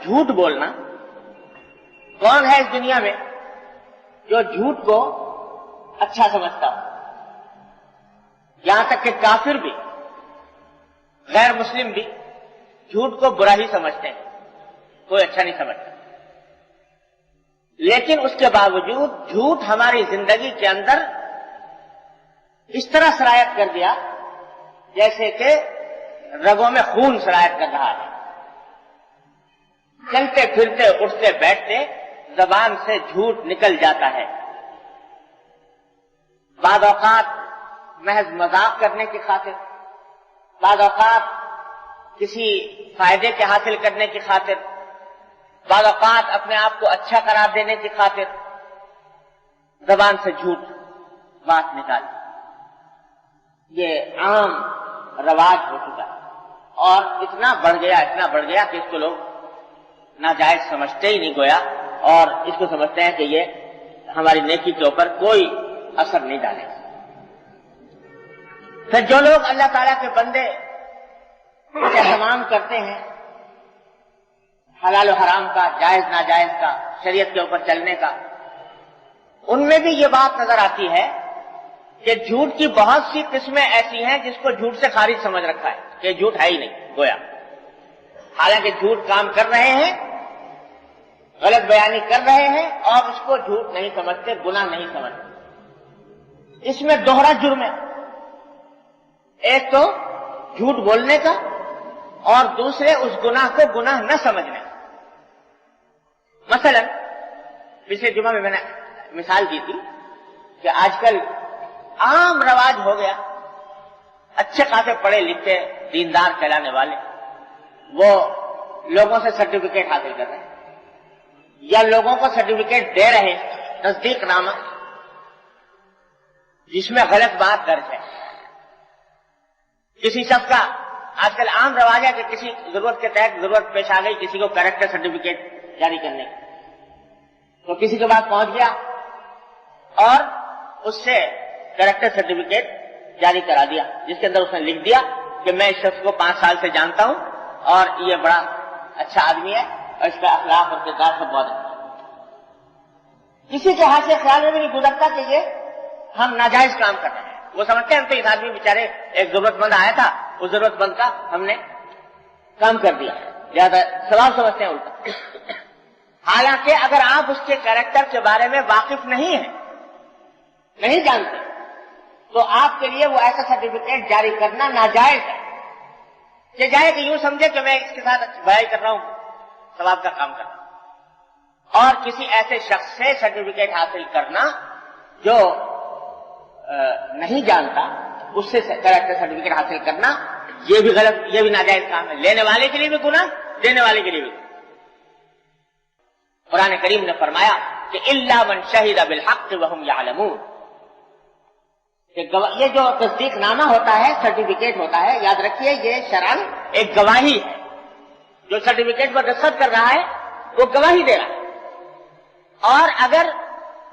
جھوٹ بولنا، کون ہے اس دنیا میں جو جھوٹ کو اچھا سمجھتا ہو؟ یہاں تک کہ کافر بھی، غیر مسلم بھی جھوٹ کو برا ہی سمجھتے ہیں، کوئی اچھا نہیں سمجھتا۔ لیکن اس کے باوجود جھوٹ ہماری زندگی کے اندر اس طرح سرایت کر دیا جیسے کہ رگوں میں خون سرایت کر رہا ہے۔ چلتے پھرتے اٹھتے بیٹھتے زبان سے جھوٹ نکل جاتا ہے، بعض اوقات محض مذاق کرنے کی خاطر، بعض اوقات کسی فائدے کے حاصل کرنے کی خاطر، بعض اوقات اپنے آپ کو اچھا قرار دینے کی خاطر زبان سے جھوٹ بات نکال۔ یہ عام رواج ہو چکا ہے اور اتنا بڑھ گیا کہ اس کو لوگ ناجائز سمجھتے ہی نہیں گویا، اور اس کو سمجھتے ہیں کہ یہ ہماری نیکی کے اوپر کوئی اثر نہیں ڈالے گا۔ پھر جو لوگ اللہ تعالیٰ کے بندے اہتمام کرتے ہیں حلال و حرام کا، جائز ناجائز کا، شریعت کے اوپر چلنے کا، ان میں بھی یہ بات نظر آتی ہے کہ جھوٹ کی بہت سی قسمیں ایسی ہیں جس کو جھوٹ سے خارج سمجھ رکھا ہے کہ جھوٹ ہے ہی نہیں گویا، حالانکہ جھوٹ کام کر رہے ہیں، غلط بیانی کر رہے ہیں اور اس کو جھوٹ نہیں سمجھتے، گناہ نہیں سمجھتے۔ اس میں دوہرا جرم ہے، ایک تو جھوٹ بولنے کا اور دوسرے اس گناہ کو گناہ نہ سمجھنے کا۔ مثلا پچھلے جمعہ میں نے مثال دی تھی کہ آج کل عام رواج ہو گیا، اچھے خاصے پڑھے لکھے دیندار کہلانے والے وہ لوگوں سے سرٹیفکیٹ حاصل کر رہے ہیں یا لوگوں کو سرٹیفکیٹ دے رہے ہیں، تصدیق نامہ جس میں غلط بات درج ہے۔ کسی شخص کا آج کل عام رواج ہے کہ کسی ضرورت کے تحت ضرورت پیش آ گئی کسی کو کریکٹر سرٹیفکیٹ جاری کرنے کی، تو کسی کے پاس پہنچ گیا اور اس سے کریکٹر سرٹیفکیٹ جاری کرا دیا جس کے اندر اس نے لکھ دیا کہ میں اس شخص کو 5 سال سے جانتا ہوں اور یہ بڑا اچھا آدمی ہے اور اس کا اخلاق اور کردار سب بہت اچھا۔ کسی کے ہاتھ سے خیال میں بھی نہیں گزرتا کہ یہ ہم ناجائز کام کر رہے ہیں، وہ سمجھتے ہیں ہم تو اس آدمی بیچارے ایک ضرورت مند آیا تھا، اس ضرورت مند کا ہم نے کام کر دیا، زیادہ ثواب سمجھتے ہیں الٹا۔ حالانکہ اگر آپ اس کے کریکٹر کے بارے میں واقف نہیں ہیں، نہیں جانتے، تو آپ کے لیے وہ ایسا سرٹیفکیٹ جاری کرنا ناجائز ہے کہ جائے کہ یوں سمجھے کہ میں اس کے ساتھ بھلائی کر رہا ہوں، ثواب کا کام کر رہا ہوں۔ اور کسی ایسے شخص سے سرٹیفکیٹ حاصل کرنا جو نہیں جانتا، اس سے کریکٹر سرٹیفکیٹ حاصل کرنا یہ بھی غلط، یہ بھی ناجائز کام ہے، لینے والے کے لیے بھی گناہ، دینے والے کے لیے بھی گناہ۔ قرآن کریم نے فرمایا کہ الا من شہد بالحق وهم يعلمون، کہ یہ جو تصدیق نامہ ہوتا ہے، سرٹیفکیٹ ہوتا ہے، یاد رکھیے یہ شرعاً ایک گواہی ہے، جو سرٹیفکیٹ پر دستخط کر رہا ہے وہ گواہی دے رہا ہے، اور اگر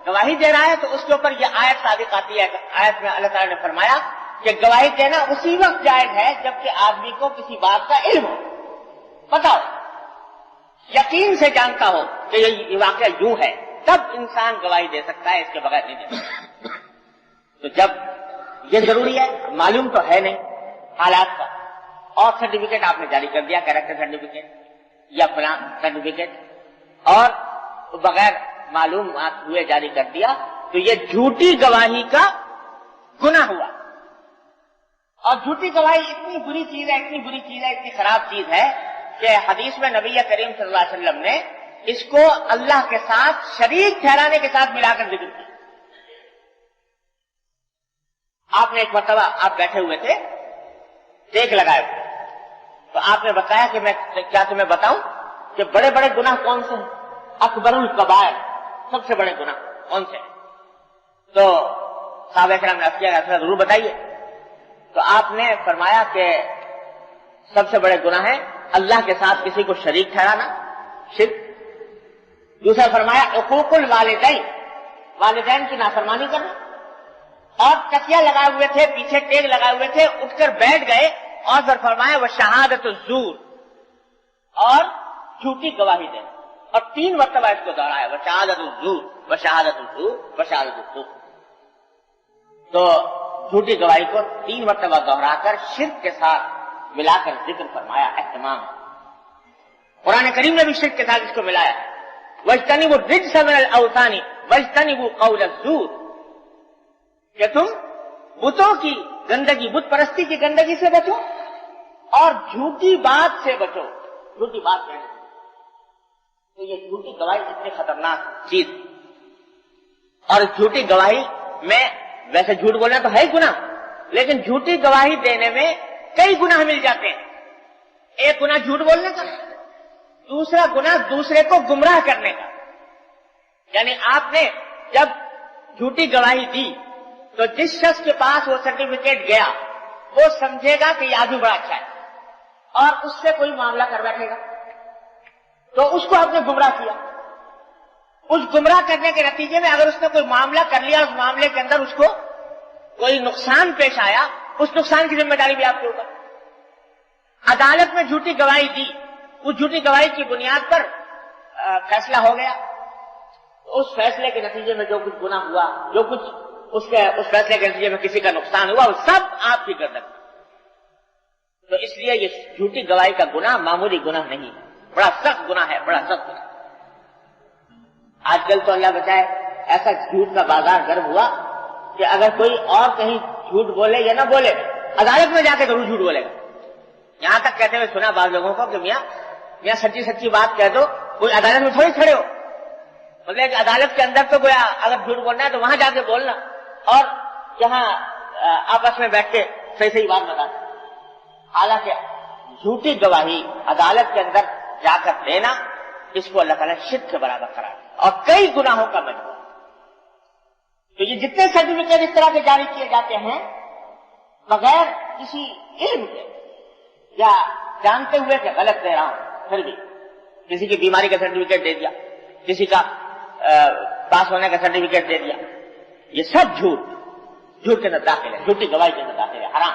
گواہی دے رہا ہے تو اس کے اوپر یہ آیت صادق آتی ہے۔ آیت میں اللہ تعالیٰ نے فرمایا کہ گواہی دینا اسی وقت جائز ہے جبکہ آدمی کو کسی بات کا علم ہو، پتہ ہو، یقین سے جانتا ہو کہ یہ واقعہ یوں ہے، تب انسان گواہی دے سکتا ہے، اس کے بغیر نہیں دے سکتا۔ تو جب یہ ضروری ہے، معلوم تو ہے نہیں حالات کا، اور سرٹیفکیٹ آپ نے جاری کر دیا، کریکٹر سرٹیفکیٹ یا فلاں سرٹیفکیٹ، اور بغیر معلومات ہوئے جاری کر دیا، تو یہ جھوٹی گواہی کا گناہ ہوا۔ اور جھوٹی گواہی اتنی بری چیز ہے، اتنی بری چیز ہے، اتنی خراب چیز ہے کہ حدیث میں نبی کریم صلی اللہ علیہ وسلم نے اس کو اللہ کے ساتھ شریک ٹھہرانے کے ساتھ ملا کر ذکر کیا۔ آپ نے ایک مرتبہ آپ بیٹھے ہوئے تھے، ٹیک لگائے ہوئے، تو آپ نے بتایا کہ میں کیا تمہیں بتاؤں کہ بڑے بڑے گناہ کون سے ہیں؟ اکبر الکبائر، سب سے بڑے گناہ کون سے ہیں؟ تو صحابہ کرام نے کیا ضرور بتائیے۔ تو آپ نے فرمایا کہ سب سے بڑے گناہ ہیں اللہ کے ساتھ کسی کو شریک ٹھہرانا، شرک۔ دوسرا فرمایا حقوق الوالدین، والدین کی نافرمانی کرنا۔ اور تکیہ لگائے ہوئے تھے، پیچھے ٹیک لگائے ہوئے تھے، اٹھ کر بیٹھ گئے اور پھر فرمایا وہ شہادت الزور، اور جھوٹی گواہی دے، اور 3 مرتبہ اس کو دوہرایا، وشہادۃ الزور وشہادۃ الزور وشہادۃ الزور. تو جھوٹی گواہی کو 3 مرتبہ دوہرا کر شرک کے ساتھ ملا کر ذکر فرمایا، اہتمام ہے. قرآن کریم نے بھی شرک کے ساتھ اس کو ملایا ہے، وَاجْتَنِبُوا الرِّجْسَ مِنَ الْأَوْثَانِ وَاجْتَنِبُوا قَوْلَ الزُّورِ، کہ تم بتوں کی گندگی، بت پرستی کی گندگی سے بچو اور جھوٹی بات سے بچو، جھوٹی بات کہنے سے. تو یہ جھوٹی گواہی اتنی خطرناک چیز، اور جھوٹی گواہی میں ویسے جھوٹ بولنا تو ہے ہی گناہ، لیکن جھوٹی گواہی دینے میں کئی گناہ مل جاتے ہیں. ایک گناہ جھوٹ بولنے کا، دوسرا گناہ دوسرے کو گمراہ کرنے کا. یعنی آپ نے جب جھوٹی گواہی دی تو جس شخص کے پاس وہ سرٹیفکیٹ گیا وہ سمجھے گا کہ یہ آدمی بڑا اچھا ہے اور اس سے کوئی معاملہ کر بیٹھے گا، تو اس کو آپ نے گمراہ کیا. اس گمراہ کرنے کے نتیجے میں اگر اس نے کوئی معاملہ کر لیا، اس معاملے کے اندر اس کو کوئی نقصان پیش آیا، اس نقصان کی ذمہ داری بھی آپ کے اوپر. عدالت میں جھوٹی گواہی دی، اس جھوٹی گواہی کی بنیاد پر فیصلہ ہو گیا، اس فیصلے کے نتیجے میں جو کچھ گناہ ہوا، جو کچھ اس فیصلے کے نتیجے میں کسی کا نقصان ہوا، وہ سب آپ کی گردن. تو اس لیے یہ جھوٹی گواہی کا گناہ معمولی گناہ نہیں ہے، بڑا سخت گناہ ہے، بڑا سخت گناہ. آج کل تو اللہ بچائے ایسا جھوٹ کا بازار گرم ہوا کہ اگر کوئی اور کہیں جھوٹ بولے یا نہ بولے، عدالت میں جا کے ضرور جھوٹ بولے گا. یہاں تک کہتے ہوئے سنا بعض لوگوں کو کہ میاں سچی سچی بات کہہ دو، کوئی عدالت میں تھوڑی کھڑے ہو. مطلب کہ عدالت کے اندر تو گویا اگر جھوٹ بولنا ہے تو وہاں جا کے بولنا، اور یہاں آپس میں بیٹھ کے صحیح صحیح بات بتانا. حالانکہ جھوٹی گواہی عدالت کے اندر جا کر دینا، اس کو اللہ تعالیٰ شرک کے برابر قرار دیا اور کئی گناہوں کا مجموعہ. تو یہ جتنے سرٹیفکیٹ اس طرح کے جاری کیے جاتے ہیں بغیر کسی علم کے یا جانتے ہوئے کہ غلط دے رہا ہوں، پھر بھی کسی کی بیماری کا سرٹیفکیٹ دے دیا، کسی کا پاس ہونے کا سرٹیفکیٹ دے دیا، یہ سب جھوٹ کے اندر داخل ہے، جھوٹی گواہی کے اندر داخل ہے، حرام.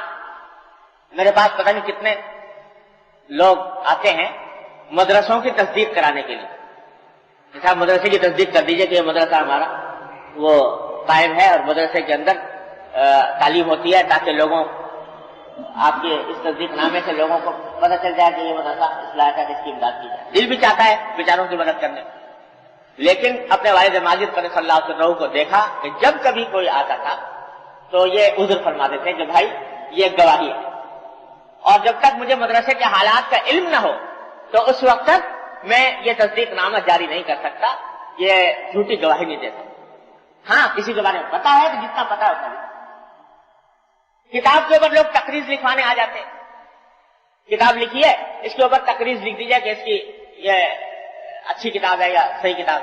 میرے پاس پتہ نہیں کتنے لوگ آتے ہیں مدرسوں کی تصدیق کرانے کے لیے. صاحب مدرسے کی تصدیق کر دیجئے کہ یہ مدرسہ ہمارا وہ قائم ہے اور مدرسے کے اندر تعلیم ہوتی ہے، تاکہ لوگوں آپ کے اس تصدیق نامے سے لوگوں کو پتہ چل جائے کہ یہ مدرسہ اصلاح کا اس کی امداد کی جائے. دل بھی چاہتا ہے بیچاروں کی مدد کرنے، لیکن اپنے والد ماجد صلی اللہ علیہ وسلم کو دیکھا کہ جب کبھی کوئی آتا تھا تو یہ عذر فرما دیتے کہ بھائی یہ گواہی ہے، اور جب تک مجھے مدرسے کے حالات کا علم نہ ہو تو اس وقت تک میں یہ تصدیق نامہ جاری نہیں کر سکتا، یہ جھوٹی گواہی نہیں دے سکتا. ہاں کسی کے بارے میں پتا ہے تو جتنا پتا ہے اتنا بھی. کتاب کے اوپر لوگ تقریر لکھوانے آ جاتے ہیں، کتاب لکھی ہے اس کے اوپر تقریر لکھ دیجیے کہ اس کی یہ اچھی کتاب ہے یا صحیح کتاب.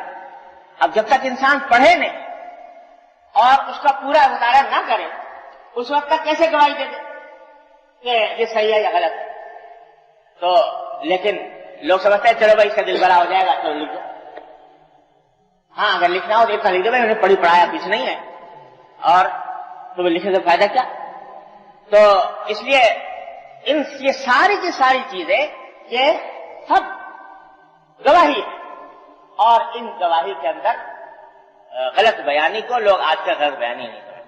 اب جب تک انسان پڑھے نہیں اور اس کا پورا مطالعہ نہ کرے اس وقت تک کیسے گواہی دے دے کہ یہ صحیح ہے یا غلط ہے؟ تو لیکن لوگ سمجھتے ہیں چلو بھائی اس کا دل بھرا ہو جائے گا تو لکھ دو. ہاں اگر لکھنا ہو تو اتنا لکھ دو بھائی انہیں پڑھی پڑھایا کچھ نہیں ہے اور تمہیں لکھنے سے فائدہ کیا. تو اس لیے یہ ساری کی ساری چیزیں یہ سب گواہی ہے، اور ان گواہی کے اندر غلط بیانی کو لوگ آج کا غلط بیانی نہیں کرتے.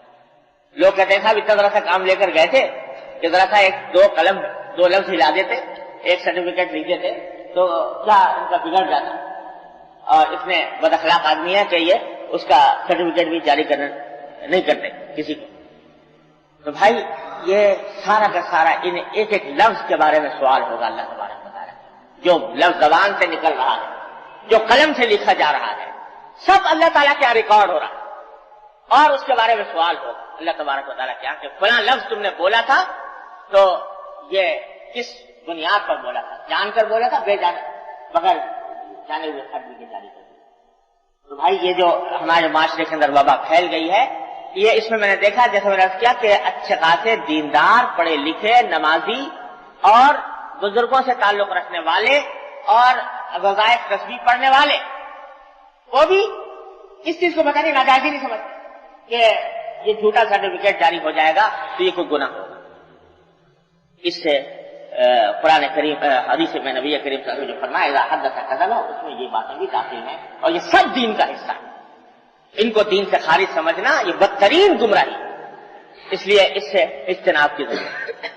لوگ کہتے ہیں صاحب اتنا ذرا سا کام لے کر گئے تھے کہ ذرا سا دو لفظ ہلا دیتے، ایک سرٹیفکیٹ لکھ دیتے تو کیا ان کا بگڑ جاتا. اور اس میں بد اخلاق آدمی ہے کہ یہ اس کا سرٹیفکیٹ بھی جاری کرنا نہیں کرتے کسی کو. تو بھائی یہ سارا کا سارا ان ایک ایک لفظ کے بارے میں سوال ہوگا اللہ تبارک و تعالیٰ. جو لفظ زبان سے نکل رہا ہے، جو قلم سے لکھا جا رہا ہے، سب اللہ تعالیٰ کیا ریکارڈ ہو رہا ہے، اور اس کے بارے میں سوال ہوگا اللہ تبارک و تعالیٰ کیا کہ فلاں لفظ تم نے بولا تھا تو یہ کس بنیاد پر بولا تھا، جان کر بولا تھا بے جانے بغیر جانے ہوئے سرٹیفکیٹ جاری کر دیا. تو بھائی یہ جو ہمارے معاشرے کے اندر وبا پھیل گئی ہے، یہ اس میں نے دیکھا جیسے میں نے عرض کیا کہ اچھے خاصے دیندار پڑھے لکھے نمازی اور بزرگوں سے تعلق رکھنے والے اور وظائف رسمی پڑھنے والے وہ بھی اس چیز کو پتہ نہیں، ناجائز نہیں سمجھتے کہ یہ جھوٹا سرٹیفکیٹ جاری ہو جائے گا تو یہ کوئی گناہ ہوگا. اس سے قرآن کریم حدیث میں نبی کریم صلی اللہ علیہ وسلم جو فرمایا اذا حدث کذب، اس میں یہ باتیں بھی داخل ہیں، اور یہ سب دین کا حصہ ہے۔ ان کو دین سے خارج سمجھنا یہ بدترین گمراہی، اس لیے اس سے اجتناب کی ضرورت ہے۔